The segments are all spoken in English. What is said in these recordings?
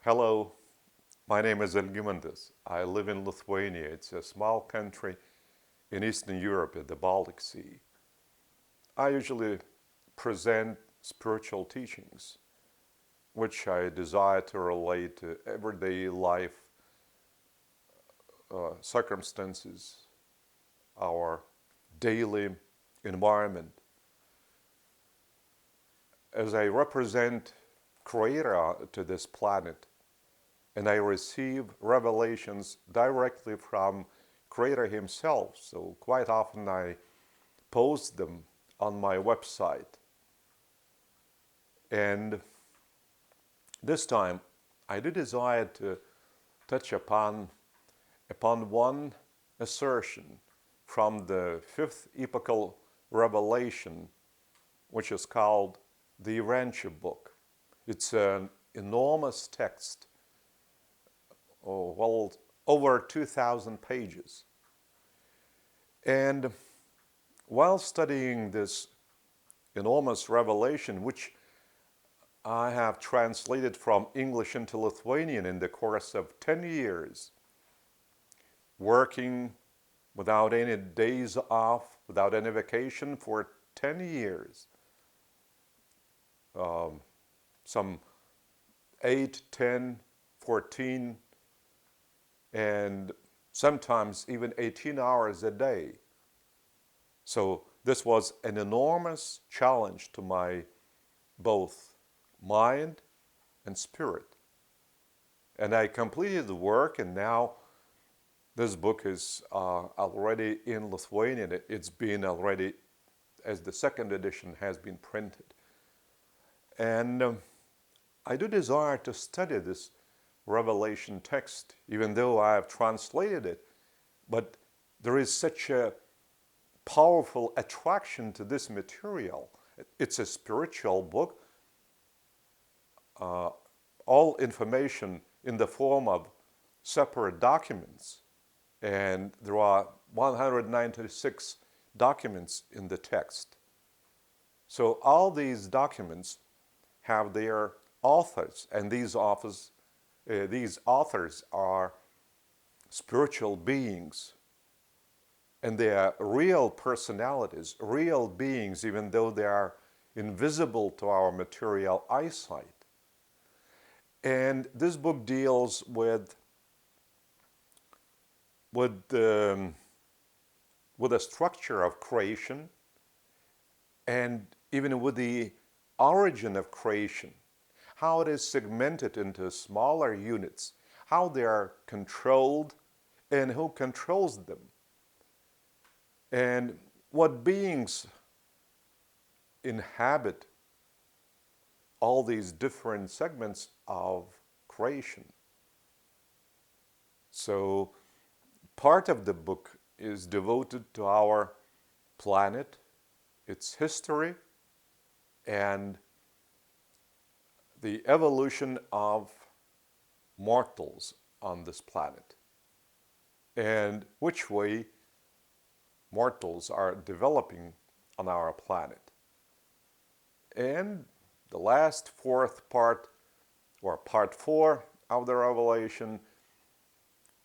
Hello, my name is Algimantas. I live in Lithuania. It's a small country in Eastern Europe at the Baltic Sea. I usually present spiritual teachings, which I desire to relate to everyday life circumstances, our daily environment. As I represent Creator to this planet, and I receive revelations directly from Creator himself, so quite often I post them on my website. And this time I do desire to touch upon one assertion from the fifth epochal revelation, which is called the Urantia book. It's an enormous text, over 2,000 pages. And while studying this enormous revelation, which I have translated from English into Lithuanian in the course of 10 years, working without any days off, without any vacation for 10 years, some 8, 10, 14, and sometimes even 18 hours a day. So this was an enormous challenge to my both mind and spirit. And I completed the work, and now this book is already in Lithuanian. It's been already, as the second edition has been printed. And I do desire to study this Revelation text, even though I have translated it. But there is such a powerful attraction to this material. It's a spiritual book. All information in the form of separate documents. And there are 196 documents in the text. So all these documents have their authors, and these authors are spiritual beings, and they are real personalities, real beings, even though they are invisible to our material eyesight. And this book deals with the structure of creation, and even with the origin of creation, how it is segmented into smaller units, how they are controlled, and who controls them, and what beings inhabit all these different segments of creation. So part of the book is devoted to our planet, its history, and the evolution of mortals on this planet, and which way mortals are developing on our planet. And the last fourth part, or part 4 of the Revelation,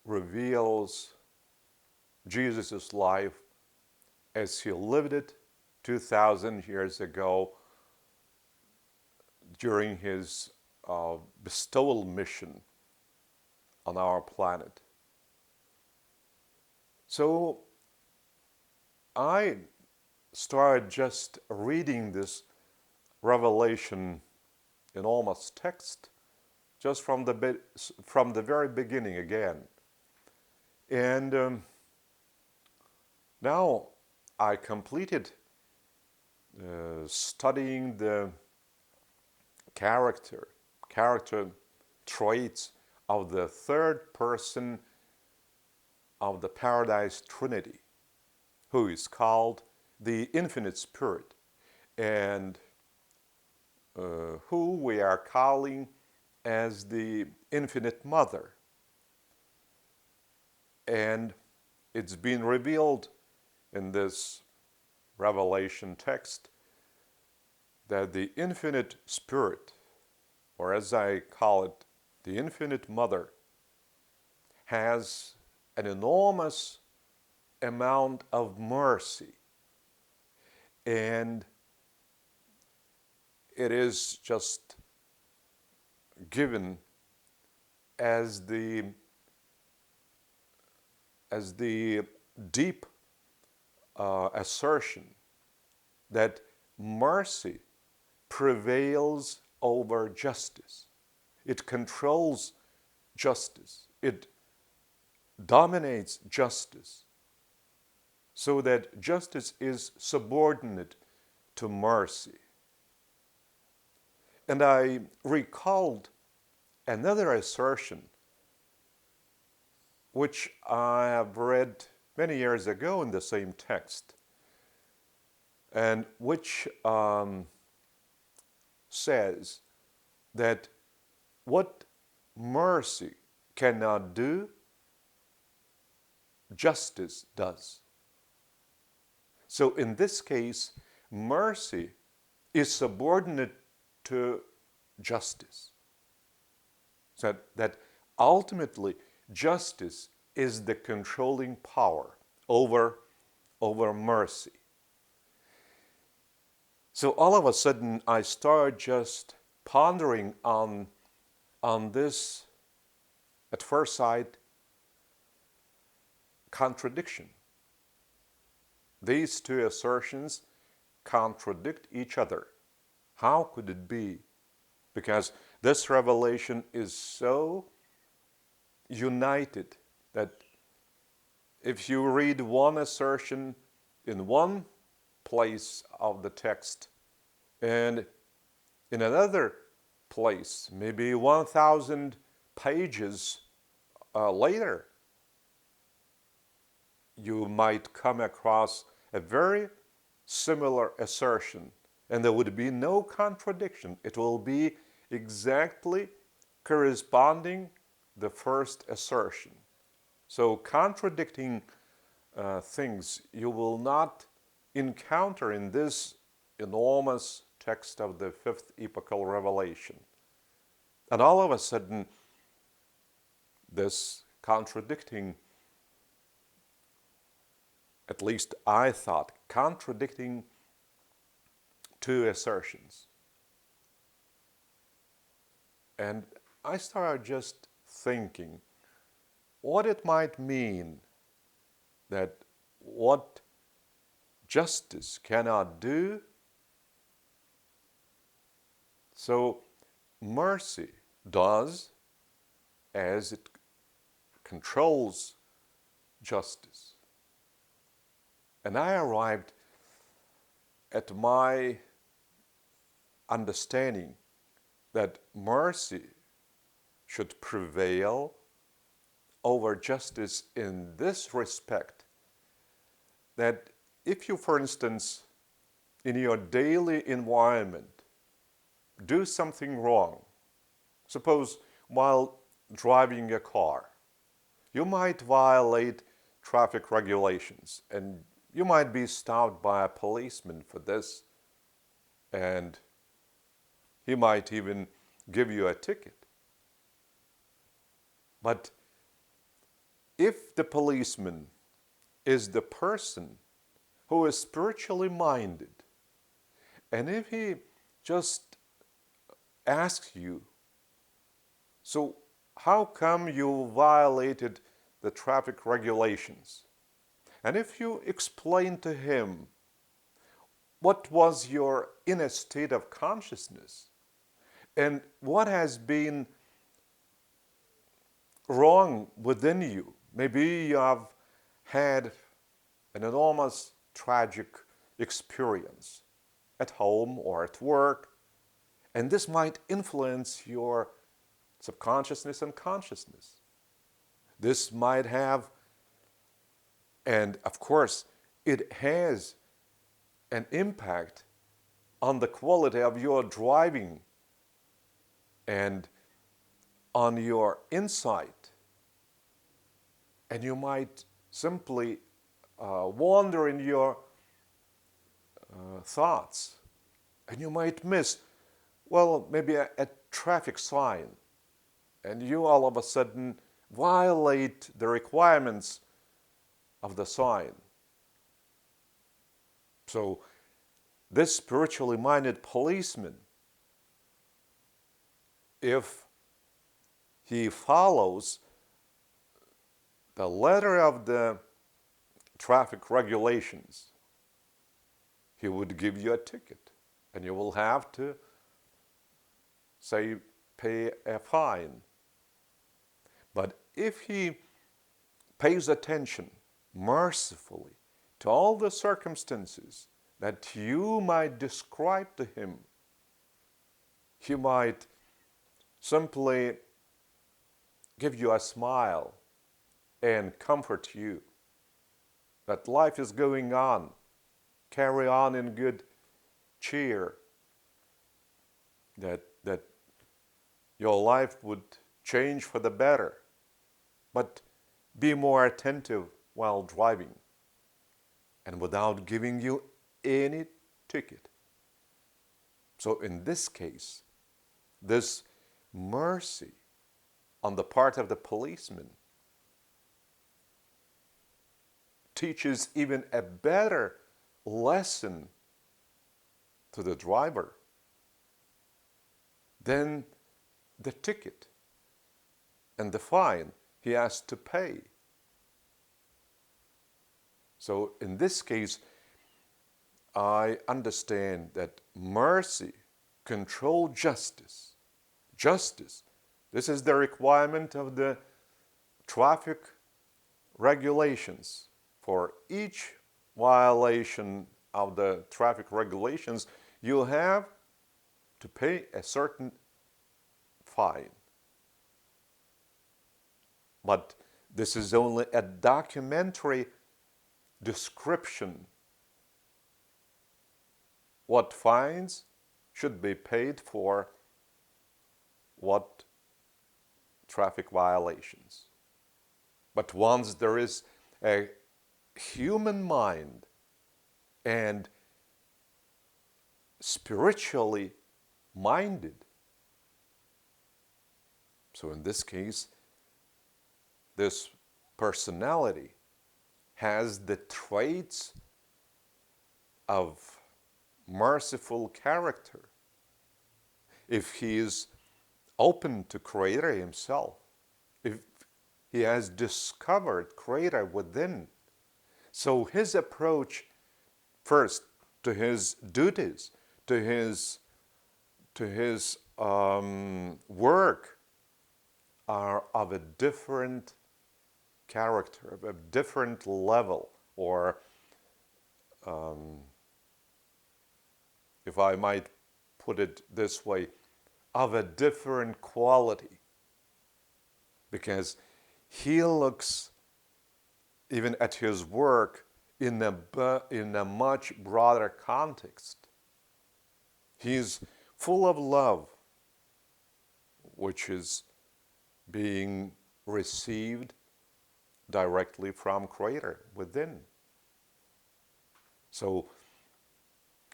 reveals Jesus' life as he lived it 2,000 years ago during his bestowal mission on our planet. So I started just reading this Revelation enormous text just from the very beginning again. And now I completed studying the character traits of the third person of the Paradise Trinity, who is called the Infinite Spirit, and who we are calling as the Infinite Mother. And it's been revealed in this Revelation text that the Infinite Spirit, or as I call it the Infinite Mother, has an enormous amount of mercy, and it is just given as the deep assertion that mercy prevails over justice. It controls justice. It dominates justice, so that justice is subordinate to mercy. And I recalled another assertion which I have read many years ago in the same text, and which says that what mercy cannot do, justice does. So in this case, mercy is subordinate to justice. So that ultimately justice is the controlling power over mercy. So all of a sudden I start just pondering on this, at first sight, contradiction. These two assertions contradict each other. How could it be? Because this revelation is so united that if you read one assertion in one place of the text and in another place, maybe 1,000 pages later, you might come across a very similar assertion, and there would be no contradiction. It will be exactly corresponding the first assertion. So contradicting things you will not encounter in this enormous text of the fifth epochal revelation. And all of a sudden, this contradicting, at least I thought, contradicting two assertions. And I started just thinking what it might mean that what justice cannot do, so mercy does, as it controls justice. And I arrived at my understanding that mercy should prevail over justice in this respect, that if you, for instance, in your daily environment, do something wrong, suppose while driving a car, you might violate traffic regulations and you might be stopped by a policeman for this, and he might even give you a ticket. But if the policeman is the person who is spiritually minded, and if he just asks you, so how come you violated the traffic regulations? And if you explain to him what was your inner state of consciousness and what has been wrong within you, maybe you have had an enormous tragic experience at home or at work, and this might influence your subconsciousness and consciousness. This might have, and of course, it has an impact on the quality of your driving and on your insight. And you might simply wander in your thoughts, and you might miss, well, maybe a traffic sign, and you all of a sudden violate the requirements of the sign. So this spiritually minded policeman, if he follows the letter of the traffic regulations, he would give you a ticket, and you will have to, say, pay a fine. But if he pays attention mercifully to all the circumstances that you might describe to him, he might simply give you a smile and comfort you that life is going on. Carry on in good cheer. That your life would change for the better. But be more attentive while driving, and without giving you any ticket. So in this case, this mercy on the part of the policeman teaches even a better lesson to the driver than the ticket and the fine he has to pay. So in this case, I understand that mercy controls justice. Justice, this is the requirement of the traffic regulations. For each violation of the traffic regulations, you have to pay a certain fine. But this is only a documentary description. What fines should be paid for what traffic violations. But once there is a human mind and spiritually minded, so in this case, this personality has the traits of merciful character. If he is open to Creator himself, if he has discovered Creator within, so his approach first to his duties, to his work, are of a different character, of a different level, or if I might put it this way, of a different quality. Because he looks even at his work in a much broader context. He's full of love, which is being received directly from Creator within. So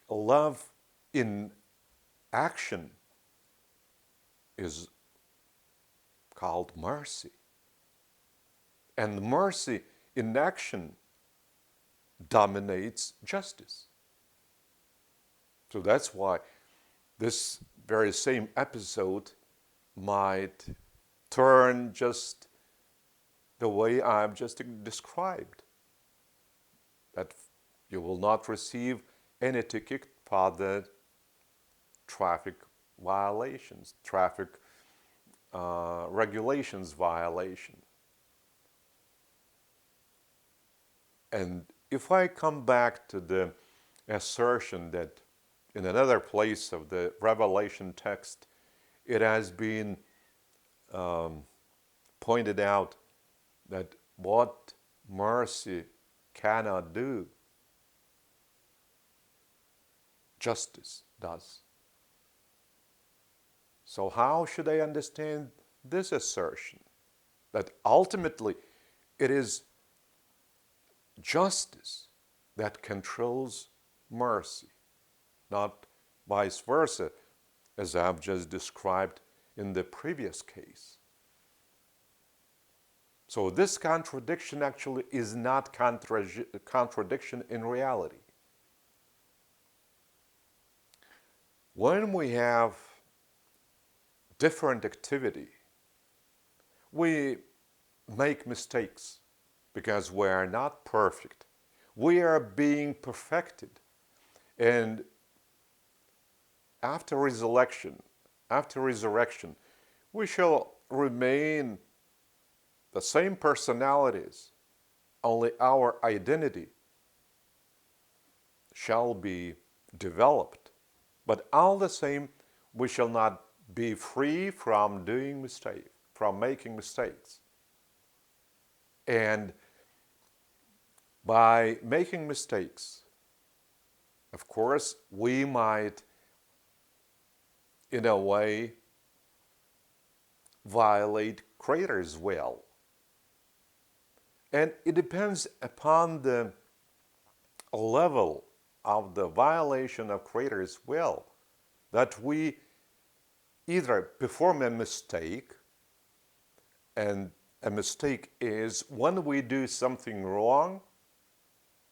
love in action is called mercy. And mercy in action dominates justice. So that's why this very same episode might turn just the way I've just described. That you will not receive any ticket for the traffic violations, traffic regulations violation. And if I come back to the assertion that in another place of the Revelation text, it has been pointed out that what mercy cannot do, justice does. So how should I understand this assertion? That ultimately it is justice that controls mercy, not vice versa, as I've just described in the previous case. So this contradiction actually is not contradiction in reality. When we have different activity, we make mistakes because we are not perfect. We are being perfected. And after resurrection, we shall remain the same personalities, only our identity shall be developed. But all the same, we shall not be free from doing mistakes, from making mistakes. And by making mistakes, of course, we might, in a way, violate Creator's will. And it depends upon the level of the violation of Creator's will that we either perform a mistake, and a mistake is when we do something wrong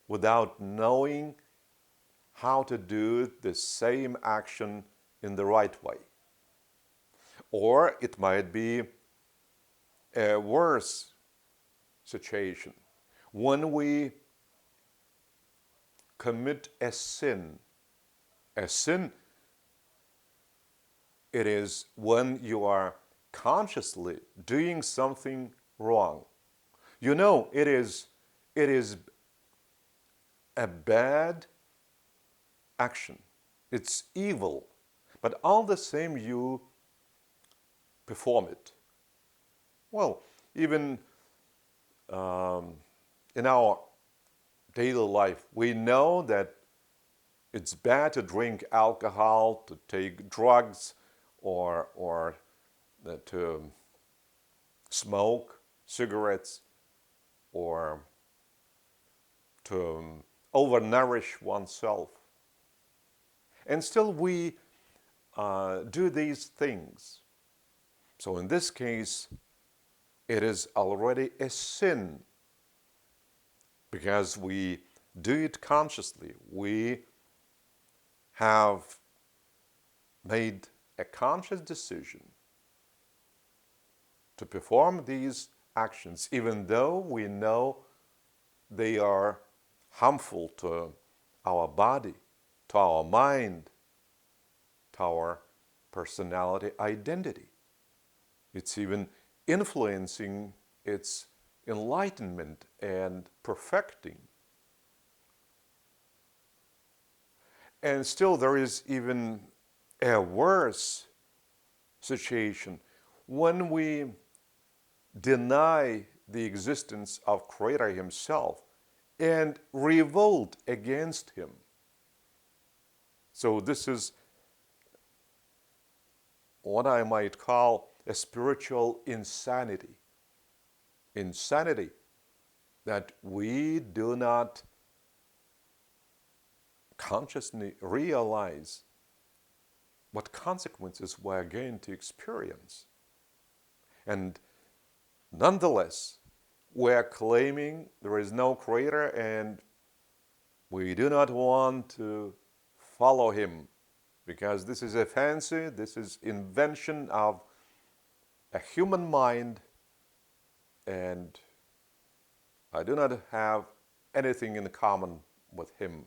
without knowing how to do the same action in the right way. Or it might be a worse situation when we commit a sin. A sin, it is when you are consciously doing something wrong. You know, it is a bad action. It's evil. But all the same you perform it. Well, even in our daily life, we know that it's bad to drink alcohol, to take drugs, or to smoke cigarettes, or to overnourish oneself. And still we do these things. So in this case, it is already a sin because we do it consciously. We have made a conscious decision to perform these actions, even though we know they are harmful to our body, to our mind, to our personality identity. It's even influencing its enlightenment and perfecting. And still there is even a worse situation when we deny the existence of Creator Himself and revolt against Him. So this is what I might call a spiritual insanity. Insanity that we do not consciously realize what consequences we are going to experience. And nonetheless, we are claiming there is no Creator and we do not want to follow Him because this is a fancy, this is invention of a human mind, and I do not have anything in common with Him.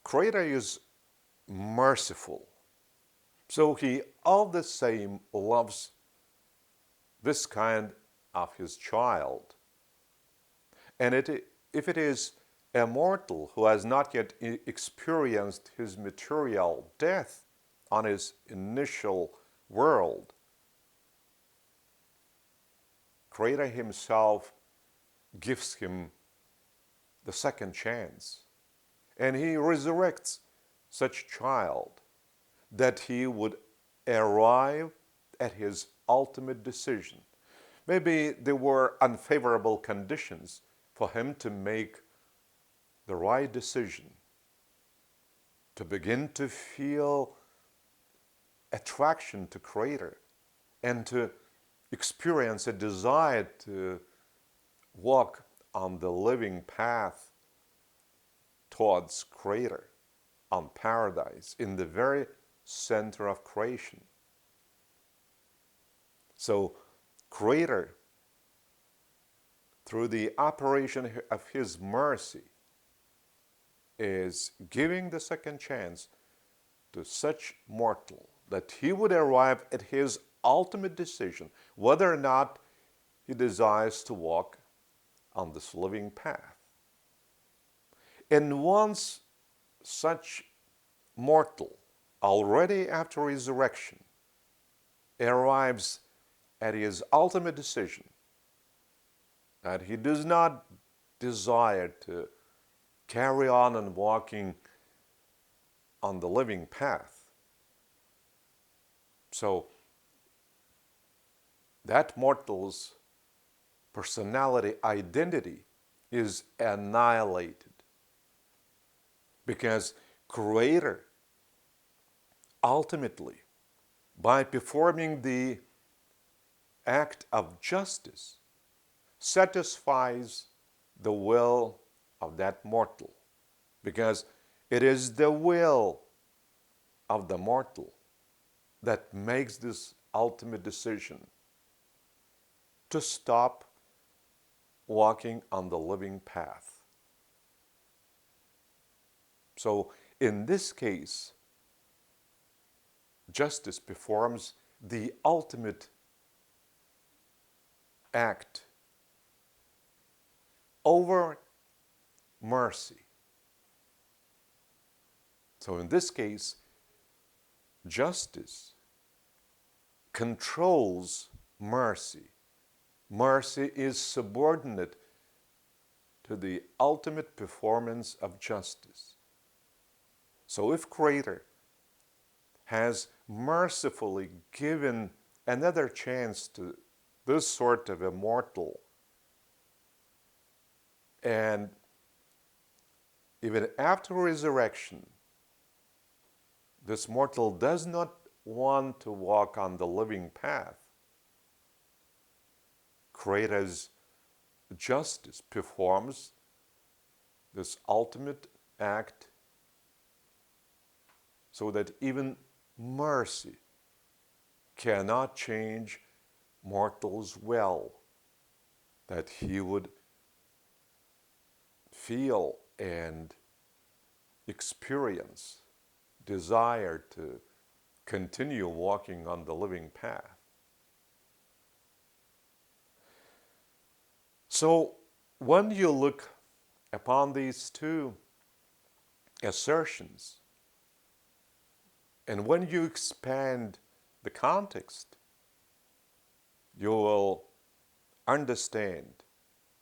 Creator is merciful, so He all the same loves this kind of His child. And if it is a mortal who has not yet experienced his material death on his initial world, Creator Himself gives him the second chance. And He resurrects such child that he would arrive at his ultimate decision. Maybe there were unfavorable conditions for him to make the right decision, to begin to feel attraction to Creator, and to experience a desire to walk on the living path towards Creator, on Paradise, in the very center of creation. So, Creator, through the operation of His mercy, is giving the second chance to such mortal that he would arrive at his ultimate decision whether or not he desires to walk on this living path. And once such mortal, already after resurrection, arrives at his ultimate decision that he does not desire to carry on and walking on the living path. So that mortal's personality identity is annihilated because Creator ultimately, by performing the act of justice, satisfies the will of that mortal, because it is the will of the mortal that makes this ultimate decision to stop walking on the living path. So in this case, justice performs the ultimate act over mercy. So in this case, justice controls mercy. Mercy is subordinate to the ultimate performance of justice. So if Creator has mercifully given another chance to this sort of a mortal, and even after resurrection, this mortal does not want to walk on the living path, Creator's justice performs this ultimate act so that even mercy cannot change mortal's will, that he would feel and experience desire to continue walking on the living path. So when you look upon these two assertions, and when you expand the context, you will understand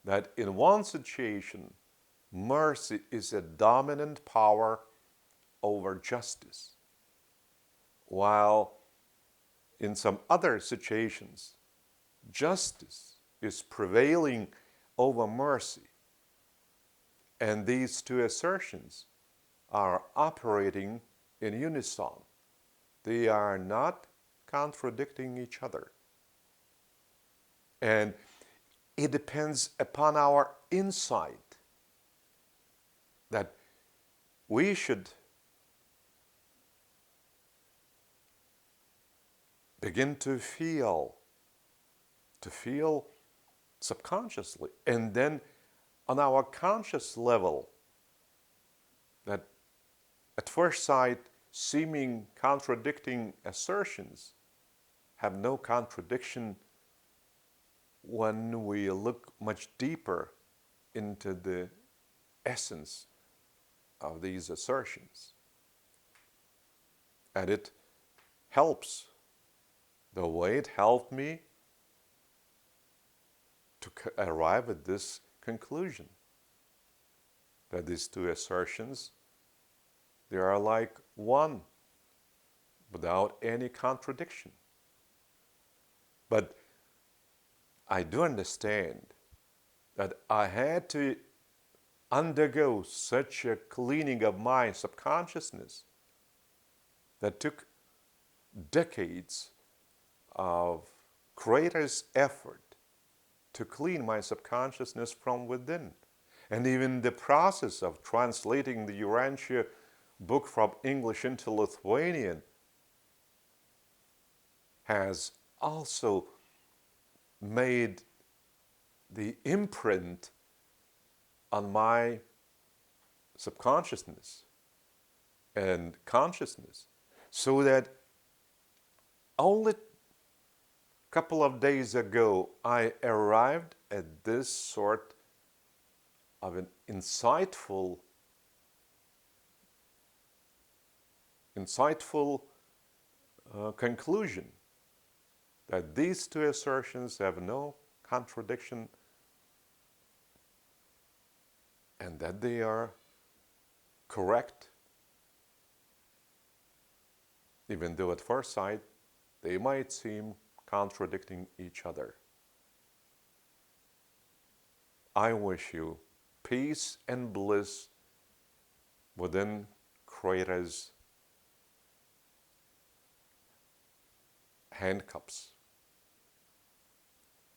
that in one situation, mercy is a dominant power over justice, while in some other situations, justice is prevailing over mercy. And these two assertions are operating in unison. They are not contradicting each other. And it depends upon our insight that we should begin to feel subconsciously, and then on our conscious level, that at first sight seeming contradicting assertions have no contradiction when we look much deeper into the essence of these assertions. And it helps, the way it helped me to arrive at this conclusion, that these two assertions, they are like one, without any contradiction. But I do understand that I had to undergo such a cleaning of my subconsciousness that took decades of Creator's effort to clean my subconsciousness from within. And even the process of translating the Urantia book from English into Lithuanian has also made the imprint on my subconsciousness and consciousness, so that only a couple of days ago I arrived at this sort of an insightful conclusion that these two assertions have no contradiction and that they are correct, even though at first sight they might seem contradicting each other. I wish you peace and bliss within Creator's handcuffs.